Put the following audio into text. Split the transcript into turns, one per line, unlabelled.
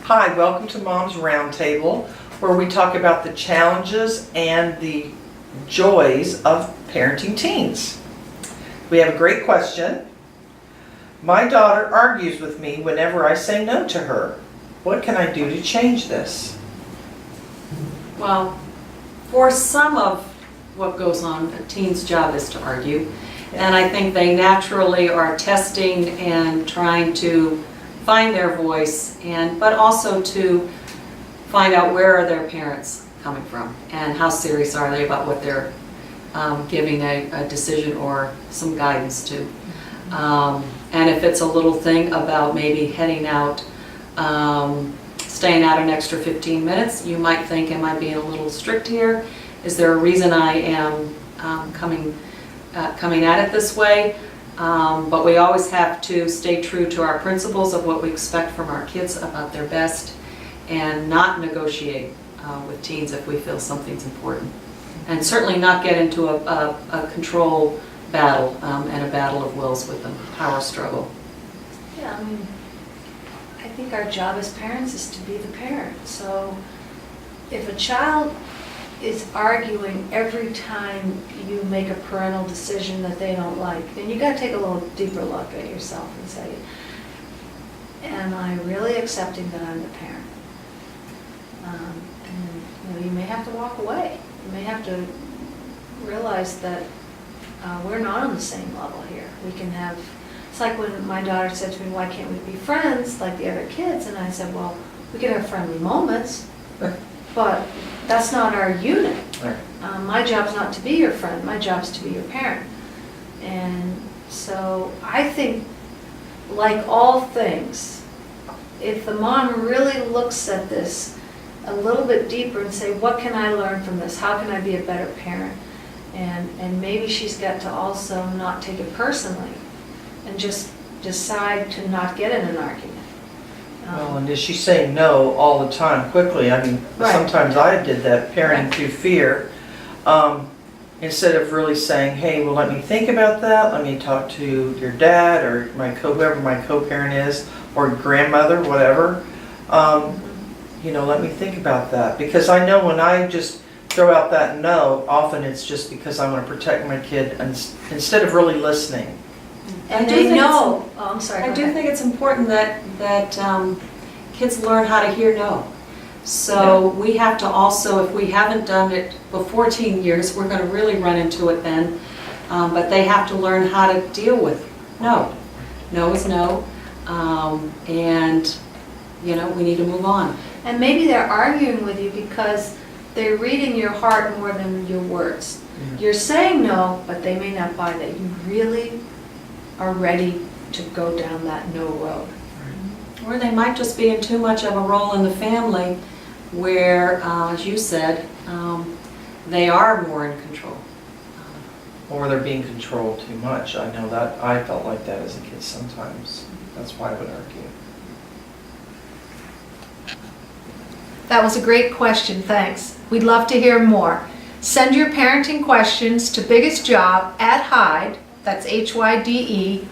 Hi, welcome to Moms Roundtable, where we talk about the challenges and the joys of parenting teens. We have a great question. My daughter argues with me whenever I say no to her. What can I do to change this?
Well, for some of what goes on, a teen's job is to argue. And I think they naturally are testing and trying to find their voice, but also to find out where are their parents coming from and how serious are they about what they're giving a decision or some guidance to. And if it's a little thing about maybe heading out, staying out an extra 15 minutes, you might think, am I being a little strict here? Is there a reason I am coming at it this way? But we always have to stay true to our principles of what we expect from our kids about their best and not negotiate with teens if we feel something's important. And certainly not get into a control battle and a battle of wills with them, power struggle.
Yeah, I mean, I think our job as parents is to be the parent. So if a child is arguing every time you make a parental decision that they don't like, then you got to take a little deeper look at yourself and say, am I really accepting that I'm the parent? And you may have to walk away. You may have to realize that we're not on the same level here. We can have, it's like when my daughter said to me, why can't we be friends like the other kids? And I said, well, we can have friendly moments, but that's not our unit.
Right.
My job's not to be your friend, my job's to be your parent. And so I think, like all things, if the mom really looks at this a little bit deeper and say, what can I learn from this? How can I be a better parent? And maybe she's got to also not take it personally and just decide to not get in an argument.
Well, and is she saying no all the time quickly? I mean,
Right.
Sometimes I did that, parenting
Right.
through fear. Instead of really saying, hey, well, let me think about that. Let me talk to your dad or whoever my co-parent is, or grandmother, whatever. Let me think about that. Because I know when I just throw out that no, often it's just because I want to protect my kid instead of really listening.
And
I do
they
think
know, oh, I'm sorry.
I
go
do
ahead.
think it's important that kids learn how to hear no. So we have to also, if we haven't done it before teen years, we're going to really run into it then. But they have to learn how to deal with no. No is no. And, we need to move on.
And maybe they're arguing with you because they're reading your heart more than your words.
Yeah.
You're saying no, but they may not buy that you really are ready to go down that no road.
Or they might just be in too much of a role in the family where, as you said, they are more in control.
Or they're being controlled too much. I know that. I felt like that as a kid sometimes. That's why I would argue.
That was a great question, thanks. We'd love to hear more. Send your parenting questions to biggestjob@hyde, that's hyde.edu.